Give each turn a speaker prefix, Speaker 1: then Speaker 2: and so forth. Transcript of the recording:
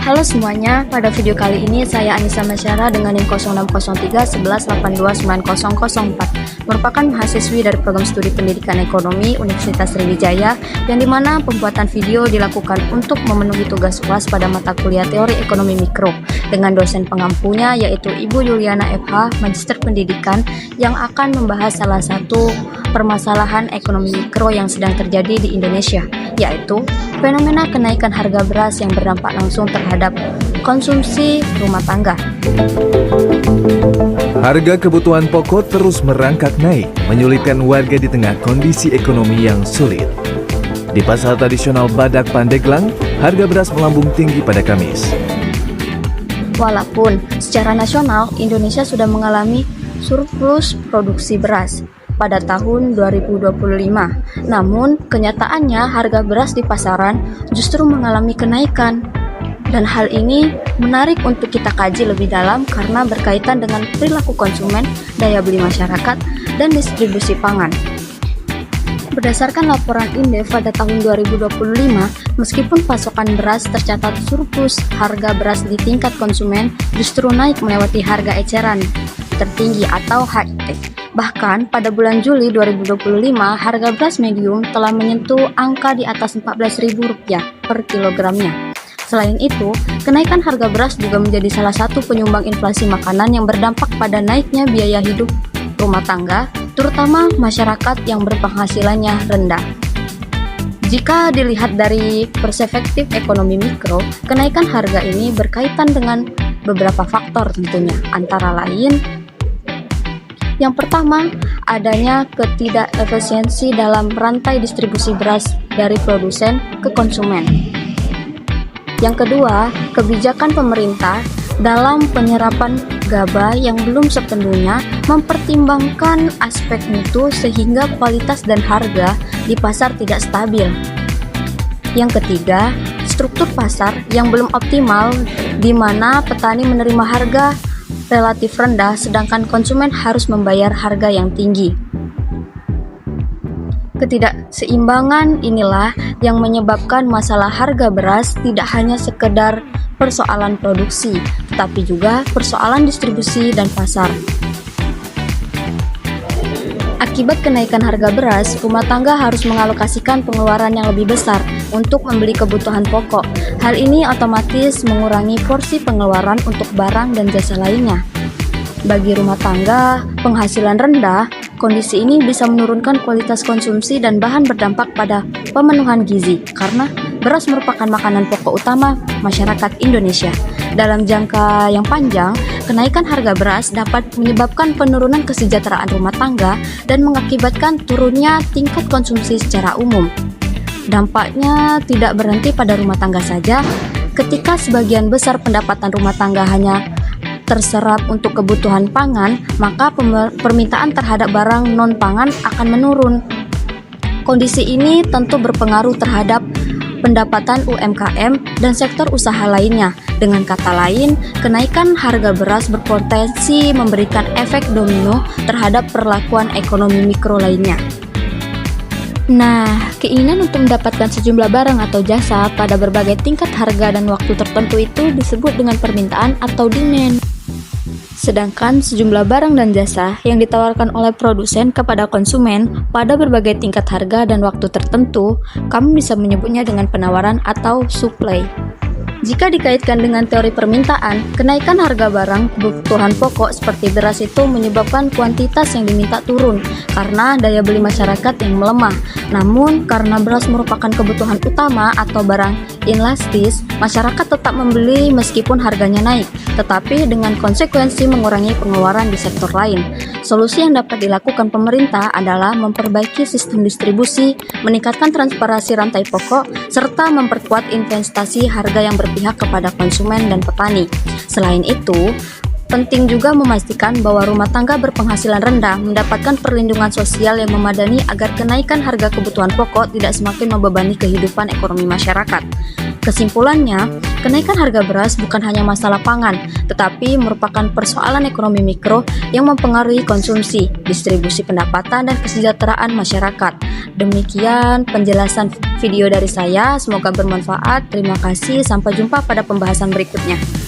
Speaker 1: Halo semuanya, pada video kali ini saya Anissa Masyara dengan NIM 0603 11829004 merupakan mahasiswi dari program studi pendidikan ekonomi Universitas Sriwijaya yang dimana pembuatan video dilakukan untuk memenuhi tugas UAS pada mata kuliah teori ekonomi mikro dengan dosen pengampunya yaitu Ibu Yuliana FH, Magister Pendidikan yang akan membahas salah satu permasalahan ekonomi mikro yang sedang terjadi di Indonesia, yaitu fenomena kenaikan harga beras yang berdampak langsung terhadap konsumsi rumah tangga.
Speaker 2: Harga kebutuhan pokok terus merangkak naik, menyulitkan warga di tengah kondisi ekonomi yang sulit. Di pasar tradisional Badak Pandeglang, harga beras melambung tinggi pada Kamis.
Speaker 1: Walaupun secara nasional Indonesia sudah mengalami surplus produksi beras pada tahun 2025. Namun, kenyataannya harga beras di pasaran justru mengalami kenaikan. Dan hal ini menarik untuk kita kaji lebih dalam karena berkaitan dengan perilaku konsumen, daya beli masyarakat, dan distribusi pangan. Berdasarkan laporan Indef pada tahun 2025, meskipun pasokan beras tercatat surplus, harga beras di tingkat konsumen justru naik melewati harga eceran tertinggi atau HIT. Bahkan pada bulan Juli 2025, harga beras medium telah menyentuh angka di atas Rp14.000 per kilogramnya. Selain itu, kenaikan harga beras juga menjadi salah satu penyumbang inflasi makanan yang berdampak pada naiknya biaya hidup rumah tangga, terutama masyarakat yang berpenghasilannya rendah. Jika dilihat dari perspektif ekonomi mikro, kenaikan harga ini berkaitan dengan beberapa faktor tentunya, antara lain yang pertama, adanya ketidakefisiensi dalam rantai distribusi beras dari produsen ke konsumen. Yang kedua, kebijakan pemerintah dalam penyerapan gabah yang belum sepenuhnya mempertimbangkan aspek mutu sehingga kualitas dan harga di pasar tidak stabil. Yang ketiga, struktur pasar yang belum optimal di mana petani menerima harga relatif rendah sedangkan konsumen harus membayar harga yang tinggi. Ketidakseimbangan inilah yang menyebabkan masalah harga beras tidak hanya sekedar persoalan produksi, tetapi juga persoalan distribusi dan pasar. Akibat kenaikan harga beras, rumah tangga harus mengalokasikan pengeluaran yang lebih besar untuk membeli kebutuhan pokok. Hal ini otomatis mengurangi porsi pengeluaran untuk barang dan jasa lainnya. Bagi rumah tangga penghasilan rendah, kondisi ini bisa menurunkan kualitas konsumsi dan bahan berdampak pada pemenuhan gizi karena beras merupakan makanan pokok utama masyarakat Indonesia. Dalam jangka yang panjang, kenaikan harga beras dapat menyebabkan penurunan kesejahteraan rumah tangga dan mengakibatkan turunnya tingkat konsumsi secara umum. Dampaknya tidak berhenti pada rumah tangga saja. Ketika sebagian besar pendapatan rumah tangga hanya terserap untuk kebutuhan pangan, maka permintaan terhadap barang non-pangan akan menurun. Kondisi ini tentu berpengaruh terhadap pendapatan UMKM dan sektor usaha lainnya. Dengan kata lain, kenaikan harga beras berpotensi memberikan efek domino terhadap perlakuan ekonomi mikro lainnya. Nah, keinginan untuk mendapatkan sejumlah barang atau jasa pada berbagai tingkat harga dan waktu tertentu itu disebut dengan permintaan atau demand. Sedangkan sejumlah barang dan jasa yang ditawarkan oleh produsen kepada konsumen pada berbagai tingkat harga dan waktu tertentu, kami bisa menyebutnya dengan penawaran atau supply. Jika dikaitkan dengan teori permintaan, kenaikan harga barang kebutuhan pokok seperti beras itu menyebabkan kuantitas yang diminta turun karena daya beli masyarakat yang melemah. Namun, karena beras merupakan kebutuhan utama atau barang inelastis, masyarakat tetap membeli meskipun harganya naik, tetapi dengan konsekuensi mengurangi pengeluaran di sektor lain. Solusi yang dapat dilakukan pemerintah adalah memperbaiki sistem distribusi, meningkatkan transparansi rantai pokok, serta memperkuat investasi harga yang berpihak kepada konsumen dan petani. Selain itu, penting juga memastikan bahwa rumah tangga berpenghasilan rendah mendapatkan perlindungan sosial yang memadai agar kenaikan harga kebutuhan pokok tidak semakin membebani kehidupan ekonomi masyarakat. Kesimpulannya, kenaikan harga beras bukan hanya masalah pangan, tetapi merupakan persoalan ekonomi mikro yang mempengaruhi konsumsi, distribusi pendapatan, dan kesejahteraan masyarakat. Demikian penjelasan video dari saya, semoga bermanfaat. Terima kasih, sampai jumpa pada pembahasan berikutnya.